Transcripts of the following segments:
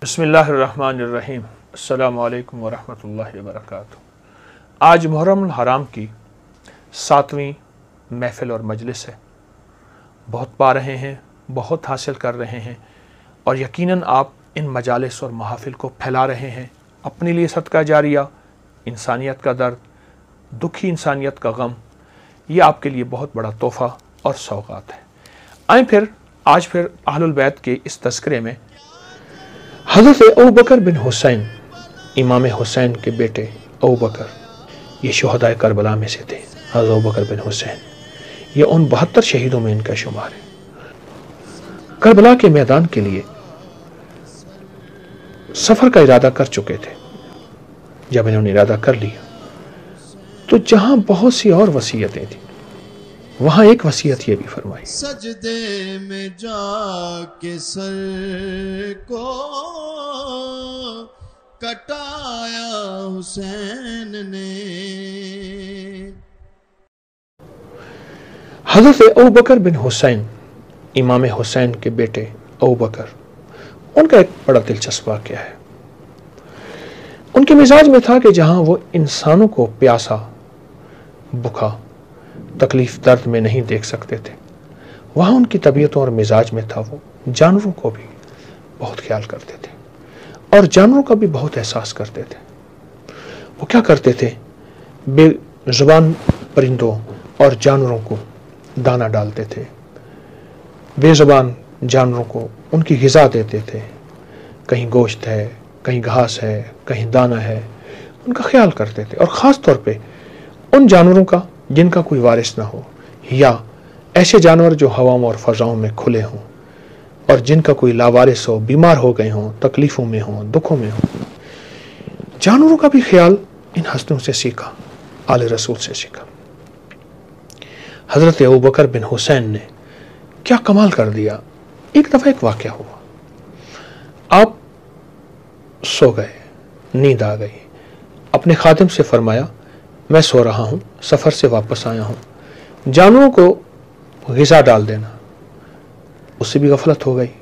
بسم اللہ الرحمن الرحیم۔ السلام علیکم ورحمۃ اللہ وبرکاتہ۔ آج محرم الحرام کی 7ویں محفل اور مجلس ہے۔ بہت پا رہے ہیں، بہت حاصل کر رہے ہیں، اور یقیناً آپ ان مجالس اور محافل کو پھیلا رہے ہیں اپنے لیے صدقہ جاریہ، انسانیت کا درد، دکھی انسانیت کا غم، یہ آپ کے لیے بہت بڑا تحفہ اور سوغات ہے۔ آئیں آج پھر اہل البیت کے اس تذکرے میں حضرت ابوبکر بن حسین، امام حسین کے بیٹے ابوبکر، یہ شہدائے کربلا میں سے تھے۔ حضرت ابوبکر بن حسین یہ ان 72 شہیدوں میں ان کا شمار ہے۔ کربلا کے میدان کے لیے سفر کا ارادہ کر چکے تھے۔ جب انہوں نے ارادہ کر لیا تو جہاں بہت سی اور وصیتیں تھیں، وہاں ایک وصیت یہ بھی فرمائی، سجدے میں جا کے سر کو کٹایا حسین نے۔ حضرت ابوبکر بن حسین، امام حسین کے بیٹے ابوبکر، ان کا ایک بڑا دلچسپ واقعہ ہے۔ ان کے مزاج میں تھا کہ جہاں وہ انسانوں کو پیاسا، بھوکا، تکلیف درد میں نہیں دیکھ سکتے تھے، وہاں ان کی طبیعتوں اور مزاج میں تھا وہ جانوروں کو بھی بہت خیال کرتے تھے اور جانوروں کا بھی بہت احساس کرتے تھے۔ وہ کیا کرتے تھے؟ بے زبان پرندوں اور جانوروں کو دانہ ڈالتے تھے، بے زبان جانوروں کو ان کی غذا دیتے تھے، کہیں گوشت ہے، کہیں گھاس ہے، کہیں دانہ ہے، ان کا خیال کرتے تھے۔ اور خاص طور پہ ان جانوروں کا جن کا کوئی وارث نہ ہو، یا ایسے جانور جو ہواؤں اور فضاؤں میں کھلے ہوں اور جن کا کوئی لاوارث ہو، بیمار ہو گئے ہوں، تکلیفوں میں ہوں، دکھوں میں ہوں۔ جانوروں کا بھی خیال ان ہستیوں سے سیکھا، آل رسول سے سیکھا۔ حضرت ابوبکر بن حسین نے کیا کمال کر دیا۔ ایک دفعہ ایک واقعہ ہوا، آپ سو گئے، نیند آ گئی، اپنے خادم سے فرمایا میں سو رہا ہوں، سفر سے واپس آیا ہوں، جانوروں کو غذا ڈال دینا۔ اس سے بھی غفلت ہو گئی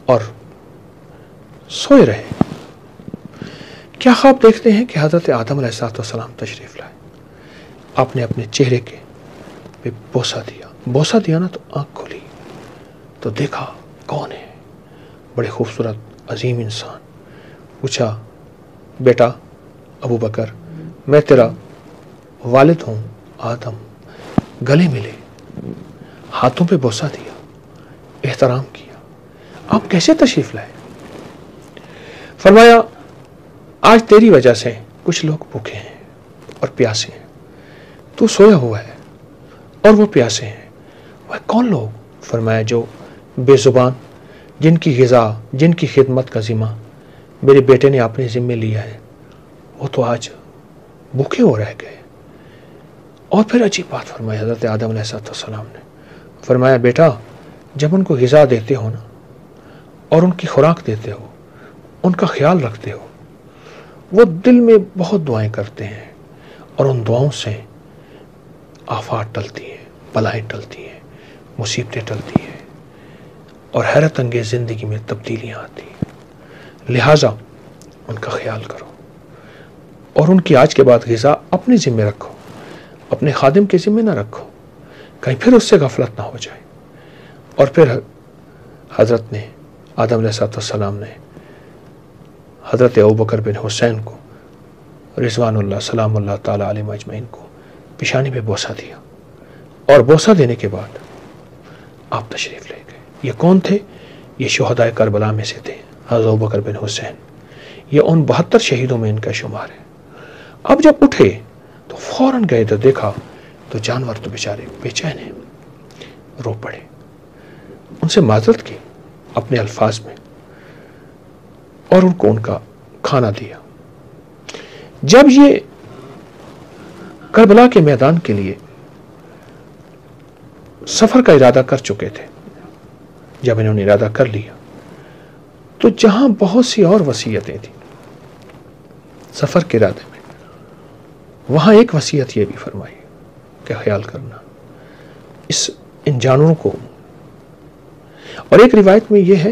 اور سوئے رہے۔ کیا خواب دیکھتے ہیں کہ حضرت آدم علیہ السلام تشریف لائے۔ آپ نے اپنے چہرے کے پہ بوسہ دیا نا، تو آنکھ کھلی تو دیکھا کون ہے، بڑے خوبصورت عظیم انسان۔ پوچھا بیٹا ابوبکر، میں تیرا والد ہوں آدم۔ گلے ملے، ہاتھوں پہ بوسہ دیا، احترام کیا۔ آپ کیسے تشریف لائے؟ فرمایا آج تیری وجہ سے کچھ لوگ بھوکے ہیں اور پیاسے ہیں، تو سویا ہوا ہے اور وہ پیاسے ہیں۔ وہ کون لوگ؟ فرمایا جو بے زبان، جن کی غذا، جن کی خدمت کا ذمہ میرے بیٹے نے اپنے ذمے لیا ہے، وہ تو آج بھوکے ہو رہ گئے۔ اور پھر عجیب بات فرمائی حضرت آدم علیہ السلام نے، فرمایا بیٹا جب ان کو غذا دیتے ہو نا، اور ان کی خوراک دیتے ہو، ان کا خیال رکھتے ہو، وہ دل میں بہت دعائیں کرتے ہیں، اور ان دعاؤں سے آفات ٹلتی ہیں، بلائیں ٹلتی ہیں، مصیبتیں ٹلتی ہیں، اور حیرت انگیز زندگی میں تبدیلیاں آتی ہیں۔ لہٰذا ان کا خیال کرو، اور ان کی آج کے بعد غذا اپنے ذمہ رکھو، اپنے خادم کے ذمہ نہ رکھو، کہیں پھر اس سے غفلت نہ ہو جائے۔ اور پھر حضرت نے آدم علیہ السلام نے حضرت ابوبکر بن حسین کو رضوان اللہ سلام اللہ تعالیٰ علیہ اجمعین کو پیشانی پہ بوسہ دیا، اور بوسہ دینے کے بعد آپ تشریف لے گئے۔ یہ کون تھے؟ یہ شہدائے کربلا میں سے تھے، حضرت ابوبکر بن حسین۔ یہ ان 72 شہیدوں میں ان کا شمار ہے۔ اب جب اٹھے تو فوراً گئے تو دیکھا تو جانور تو بیچارے بے چین ہیں، رو پڑے، ان سے معذرت کی اپنے الفاظ میں، اور ان کو ان کا کھانا دیا۔ جب یہ کربلا کے میدان کے لیے سفر کا ارادہ کر چکے تھے، جب انہوں نے ارادہ کر لیا تو جہاں بہت سی اور وصیتیں تھیں سفر کے ارادے میں، وہاں ایک وصیت یہ بھی فرمائی کہ خیال کرنا ان جانوروں کو۔ اور ایک روایت میں یہ ہے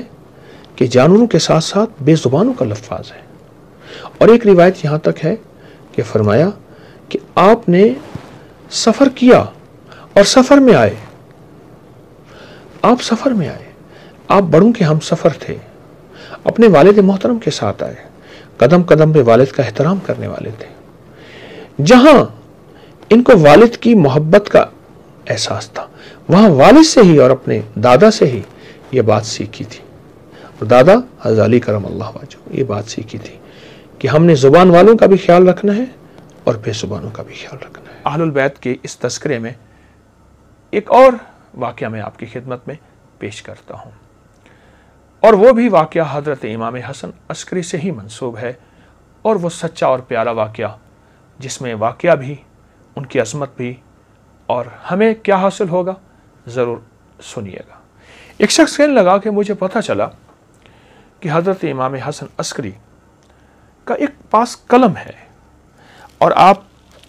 کہ جانوروں کے ساتھ ساتھ بے زبانوں کا لفظ ہے. اور ایک روایت یہاں تک ہے کہ فرمایا کہ آپ نے سفر کیا اور سفر میں آئے. آپ سفر میں آئے, آپ بڑوں کے ہم سفر تھے, اپنے والد محترم کے ساتھ آئے, قدم قدم پہ والد کا احترام کرنے والے تھے. جہاں ان کو والد کی محبت کا احساس تھا, وہاں والد سے ہی اور اپنے دادا سے ہی یہ بات سیکھی تھی. اور دادا حضرت علی کرم اللہ وجہ یہ بات سیکھی تھی کہ ہم نے زبان والوں کا بھی خیال رکھنا ہے اور بے زبانوں کا بھی خیال رکھنا ہے. اہل البیت کے اس تذکرے میں ایک اور واقعہ میں آپ کی خدمت میں پیش کرتا ہوں, اور وہ بھی واقعہ حضرت امام حسن عسکری سے ہی منسوب ہے, اور وہ سچا اور پیارا واقعہ جس میں واقعہ بھی, ان کی عظمت بھی, اور ہمیں کیا حاصل ہوگا ضرور سنیے گا. ایک شخص کہنے لگا کہ مجھے پتہ چلا کہ حضرت امام حسن عسکری کا ایک پاس قلم ہے, اور آپ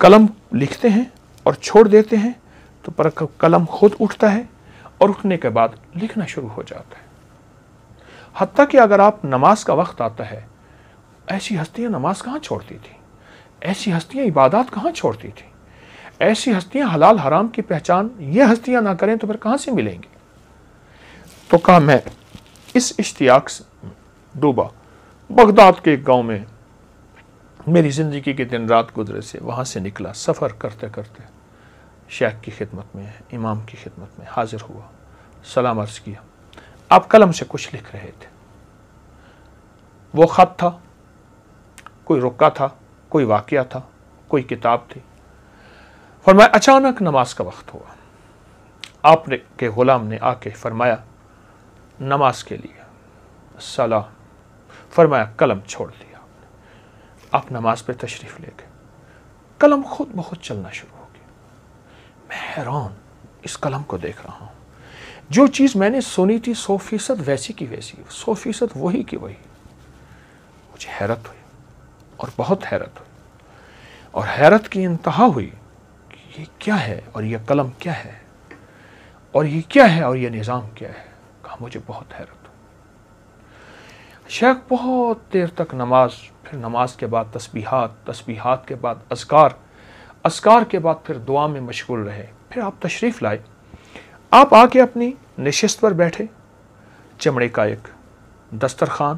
قلم لکھتے ہیں اور چھوڑ دیتے ہیں تو پر قلم خود اٹھتا ہے اور اٹھنے کے بعد لکھنا شروع ہو جاتا ہے. حتیٰ کہ اگر آپ نماز کا وقت آتا ہے, ایسی ہستیاں نماز کہاں چھوڑتی تھیں, ایسی ہستیاں عبادات کہاں چھوڑتی تھیں, ایسی ہستیاں حلال حرام کی پہچان یہ ہستیاں نہ کریں تو پھر کہاں سے ملیں گی. تو کہا میں اس اشتیاق سے ڈوبا, بغداد کے ایک گاؤں میں میری زندگی کے دن رات گزرے سے, وہاں سے نکلا, سفر کرتے کرتے شیخ کی خدمت میں, امام کی خدمت میں حاضر ہوا, سلام عرض کیا. آپ قلم سے کچھ لکھ رہے تھے, وہ خط تھا, کوئی رکا تھا, کوئی واقعہ تھا, کوئی کتاب تھی. فرمایا اچانک نماز کا وقت ہوا, آپ نے کے غلام نے آ کے فرمایا نماز کے لیے صلاح, فرمایا قلم چھوڑ دیا. آپ نماز پہ تشریف لے گئے, قلم خود بخود چلنا شروع ہو گیا. میں حیران اس قلم کو دیکھ رہا ہوں, جو چیز میں نے سنی تھی 100% ویسی کی ویسی, 100% وہی کی وہی. مجھے حیرت ہوئی اور بہت حیرت ہوئی, اور حیرت کی انتہا ہوئی کہ یہ کیا ہے اور یہ قلم کیا ہے اور یہ کیا ہے اور یہ نظام کیا ہے. کہا مجھے بہت حیرت ہوئی. شیخ بہت دیر تک نماز, پھر نماز کے بعد تسبیحات, تسبیحات کے بعد اذکار, اذکار کے بعد پھر دعا میں مشغول رہے. پھر آپ تشریف لائے, آپ آ کے اپنی نشست پر بیٹھے. چمڑے کا ایک دسترخوان,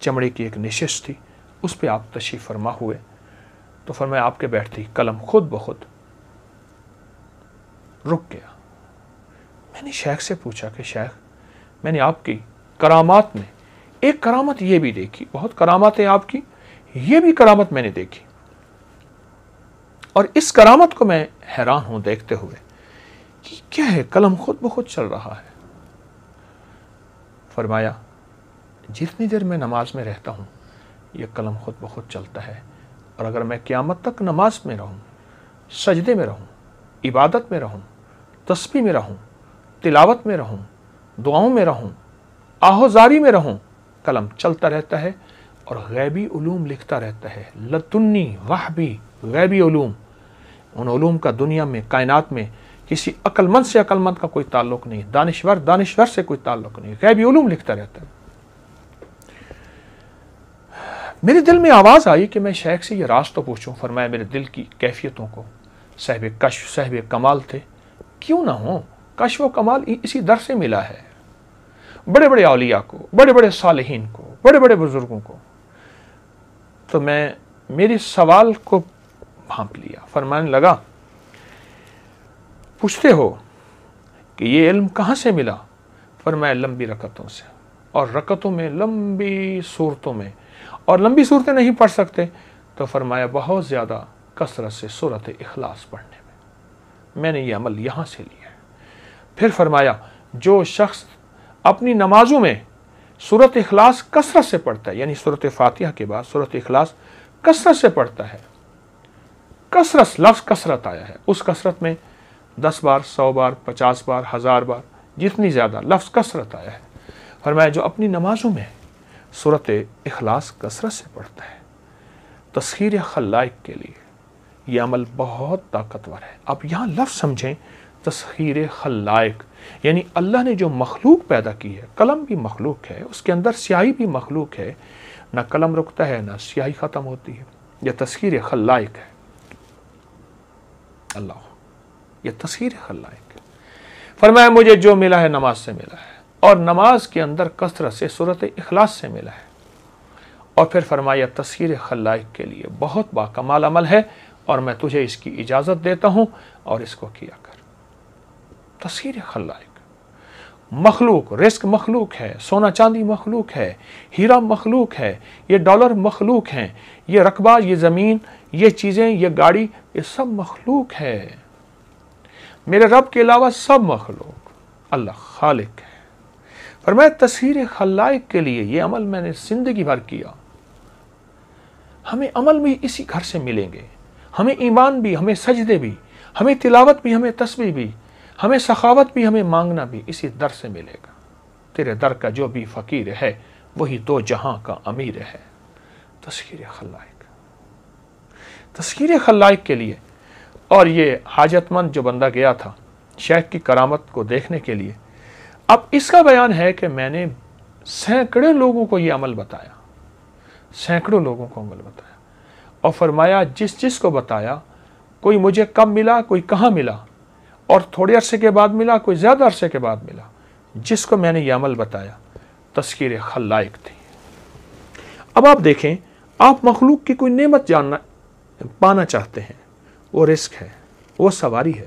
چمڑے کی ایک نشست تھی, اس پہ آپ تشریف فرما ہوئے. تو فرمایا آپ کے بیٹھتے ہی قلم خود بخود رک گیا. میں نے شیخ سے پوچھا کہ شیخ, میں نے آپ کی کرامات میں ایک کرامت یہ بھی دیکھی, بہت کرامات ہے آپ کی, یہ بھی کرامت میں نے دیکھی, اور اس کرامت کو میں حیران ہوں دیکھتے ہوئے کہ کیا ہے, قلم خود بخود چل رہا ہے. فرمایا جتنی دیر میں نماز میں رہتا ہوں یہ قلم خود بخود چلتا ہے, اور اگر میں قیامت تک نماز میں رہوں, سجدے میں رہوں, عبادت میں رہوں, تسبیح میں رہوں, تلاوت میں رہوں, دعاؤں میں رہوں, آہوزاری میں رہوں, قلم چلتا رہتا ہے اور غیبی علوم لکھتا رہتا ہے. لدنی وحبی غیبی علوم, ان علوم کا دنیا میں, کائنات میں کسی عقل مند سے عقل مند کا کوئی تعلق نہیں, دانشور سے کوئی تعلق نہیں, غیبی علوم لکھتا رہتا ہے. میرے دل میں آواز آئی کہ میں شیخ سے یہ راز تو پوچھوں. فرمایا میرے دل کی کیفیتوں کو صاحب کشف, صاحب کمال تھے, کیوں نہ ہوں, کشف و کمال اسی در سے ملا ہے. بڑے بڑے اولیاء کو, بڑے بڑے صالحین کو, بڑے بڑے بزرگوں کو. تو میں میرے سوال کو بھانپ لیا. فرمانے لگا پوچھتے ہو کہ یہ علم کہاں سے ملا؟ فرمایا لمبی رکعتوں سے, اور رکعتوں میں لمبی صورتوں میں, اور لمبی صورتیں نہیں پڑھ سکتے تو فرمایا بہت زیادہ کثرت سے سورۃ اخلاص پڑھنے میں نے یہ عمل یہاں سے لیا ہے. پھر فرمایا جو شخص اپنی نمازوں میں سورۃ اخلاص کثرت سے پڑھتا ہے, یعنی سورۃ فاتحہ کے بعد سورۃ اخلاص کثرت سے پڑھتا ہے, کثرت لفظ کثرت آیا ہے, اس کثرت میں 10 بار, 100 بار, 50 بار, 1000 بار, جتنی زیادہ لفظ کثرت آیا ہے. فرمایا جو اپنی نمازوں میں سورۃ اخلاص کثرت سے پڑھتا ہے, تسخیر خلائق کے لیے یہ عمل بہت طاقتور ہے. آپ یہاں لفظ سمجھیں, تسخیر خلائق، یعنی اللہ نے جو مخلوق پیدا کی ہے، قلم بھی مخلوق ہے، اس کے اندر سیاہی بھی مخلوق ہے، نہ قلم رکتا ہے نہ سیاہی ختم ہوتی ہے، یہ تسخیر خلائق ہے۔ اللہ، یہ تسخیر خلائق ہے۔ فرمایا مجھے جو ملا ہے نماز سے ملا ہے، اور نماز کے اندر کثرت سے سورۃ اخلاص سے ملا ہے، اور پھر فرمایا تسخیر خلائق کے لیے بہت باکمال عمل ہے، اور میں تجھے اس کی اجازت دیتا ہوں اور اس کو کیا کر۔ تسخیر خلائق، مخلوق، رزق مخلوق ہے، سونا چاندی مخلوق ہے، ہیرا مخلوق ہے، یہ ڈالر مخلوق ہیں، یہ رقبہ، یہ زمین، یہ چیزیں، یہ گاڑی، یہ سب مخلوق ہے، میرے رب کے علاوہ سب مخلوق، اللہ خالق ہے۔ فرمایا تسخیر خلائق کے لیے یہ عمل میں نے زندگی بھر کیا۔ ہمیں عمل بھی اسی گھر سے ملیں گے، ہمیں ایمان بھی، ہمیں سجدے بھی، ہمیں تلاوت بھی، ہمیں تسبیح بھی، ہمیں سخاوت بھی، ہمیں مانگنا بھی اسی در سے ملے گا۔ تیرے در کا جو بھی فقیر ہے وہی دو جہاں کا امیر ہے۔ تسخیر خلائق، تسخیر خلائق کے لیے۔ اور یہ حاجت مند جو بندہ گیا تھا شیخ کی کرامت کو دیکھنے کے لیے، اب اس کا بیان ہے کہ میں نے سینکڑے لوگوں کو یہ عمل بتایا، سینکڑوں لوگوں کو عمل بتایا، اور فرمایا جس جس کو بتایا، کوئی مجھے کب ملا، کوئی کہاں ملا، اور تھوڑے عرصے کے بعد ملا، کوئی زیادہ عرصے کے بعد ملا، جس کو میں نے یہ عمل بتایا تسخیر خلائق تھی۔ اب آپ دیکھیں، آپ مخلوق کی کوئی نعمت پانا چاہتے ہیں، وہ رزق ہے، وہ سواری ہے،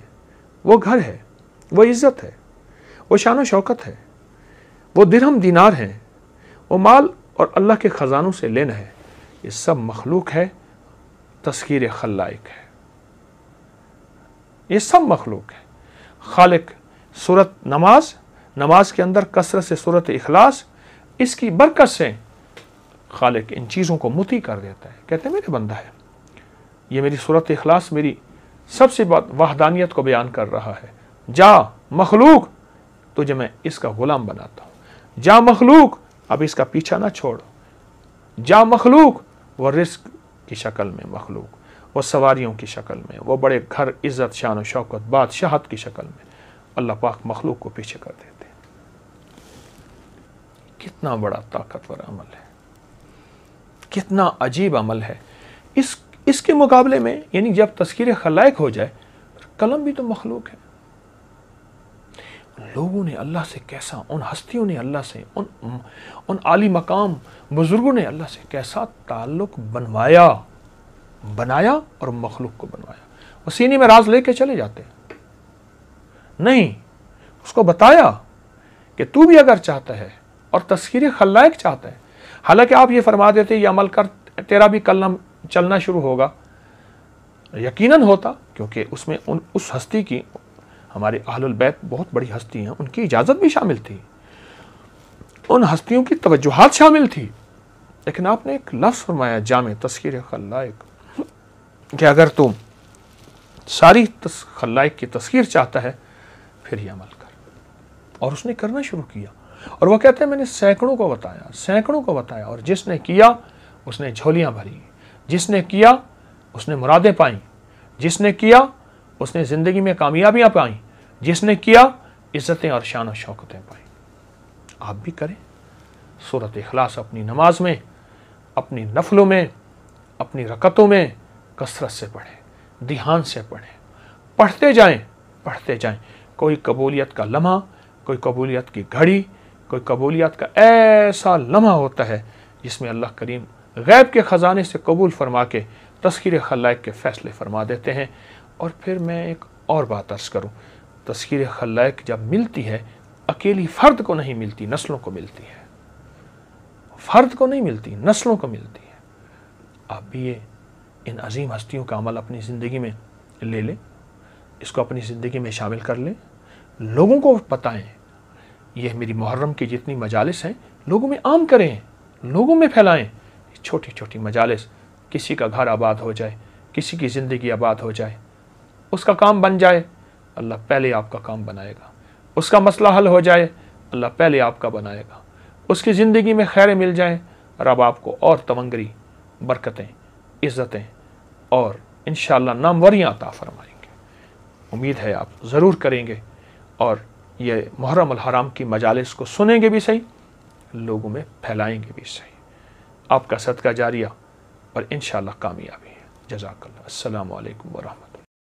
وہ گھر ہے، وہ عزت ہے، وہ شان و شوکت ہے، وہ درہم دینار ہے، وہ مال اور اللہ کے خزانوں سے لینا ہے، یہ سب مخلوق ہے، تسخیر خلائق ہے، یہ سب مخلوق ہے۔ خالق سورت نماز، نماز کے اندر کثرت سے سورت اخلاص، اس کی برکت سے خالق ان چیزوں کو مطیع کر دیتا ہے، کہتے ہیں میرے بندہ ہے، یہ میری سورت اخلاص میری سب سے بات وحدانیت کو بیان کر رہا ہے، جا مخلوق تجھے میں اس کا غلام بناتا ہوں، جا مخلوق اب اس کا پیچھا نہ چھوڑ، جا مخلوق وہ رزق کی شکل میں مخلوق، وہ سواریوں کی شکل میں، وہ بڑے گھر، عزت، شان و شوکت، بادشاہت کی شکل میں اللہ پاک مخلوق کو پیچھے کر دیتے ہیں۔ کتنا بڑا طاقتور عمل ہے، کتنا عجیب عمل ہے۔ اس کے مقابلے میں یعنی جب تسخیر خلائق ہو جائے، قلم بھی تو مخلوق ہے۔ لوگوں نے اللہ سے کیسا، ان ہستیوں نے اللہ سے، ان عالی مقام بزرگوں نے اللہ سے کیسا تعلق بنایا اور مخلوق کو بنوایا۔ وہ سینے میں راز لے کے چلے جاتے ہیں، نہیں، اس کو بتایا کہ تو بھی اگر چاہتا ہے اور تسخیر خلائق چاہتا ہے، حالانکہ آپ یہ فرما دیتے یہ عمل کر تیرا بھی کلم چلنا شروع ہوگا، یقیناً ہوتا، کیونکہ اس میں اس ہستی کی، ہمارے اہل البیت بہت بڑی ہستی ہیں، ان کی اجازت بھی شامل تھی، ان ہستیوں کی توجہات شامل تھی، لیکن آپ نے ایک لفظ فرمایا جامع تسخیر خلائق، کہ اگر تم ساری خلائق کی تسخیر چاہتا ہے پھر یہ عمل کر۔ اور اس نے کرنا شروع کیا، اور وہ کہتے ہیں میں نے سینکڑوں کو بتایا، اور جس نے کیا اس نے جھولیاں بھری، جس نے کیا اس نے مرادیں پائیں، جس نے کیا اس نے زندگی میں کامیابیاں پائیں، جس نے کیا عزتیں اور شان و شوکتیں پائیں۔ آپ بھی کریں، سورۃ اخلاص اپنی نماز میں، اپنی نفلوں میں، اپنی رکعتوں میں کثرت سے پڑھیں، دھیان سے پڑھیں، پڑھتے جائیں۔ کوئی قبولیت کا لمحہ، کوئی قبولیت کی گھڑی، کوئی قبولیت کا ایسا لمحہ ہوتا ہے جس میں اللہ کریم غیب کے خزانے سے قبول فرما کے تسخیر خلائق کے فیصلے فرما دیتے ہیں۔ اور پھر میں ایک اور بات عرض کروں، تسخیر خلائق جب ملتی ہے اکیلی فرد کو نہیں ملتی، نسلوں کو ملتی ہے، فرد کو نہیں ملتی، نسلوں کو ملتی ہے۔ آپ بھی یہ ان عظیم ہستیوں کا عمل اپنی زندگی میں لے لیں، اس کو اپنی زندگی میں شامل کر لیں، لوگوں کو بتائیں، یہ میری محرم کی جتنی مجالس ہیں لوگوں میں عام کریں، لوگوں میں پھیلائیں، چھوٹی چھوٹی مجالس، کسی کا گھر آباد ہو جائے، کسی کی زندگی آباد ہو جائے، اس کا کام بن جائے، اللہ پہلے آپ کا کام بنائے گا، اس کا مسئلہ حل ہو جائے، اللہ پہلے آپ کا بنائے گا، اس کی زندگی میں خیریں مل جائیں، رب آپ کو اور تمنگری، برکتیں، عزتیں اور انشاءاللہ ناموریاں عطا فرمائیں گے۔ امید ہے آپ ضرور کریں گے اور یہ محرم الحرام کی مجالس کو سنیں گے بھی صحیح، لوگوں میں پھیلائیں گے بھی صحیح. آپ کا صدقہ جاریہ اور انشاءاللہ کامیابی ہے. جزاک اللہ. السلام علیکم ورحمۃ اللہ.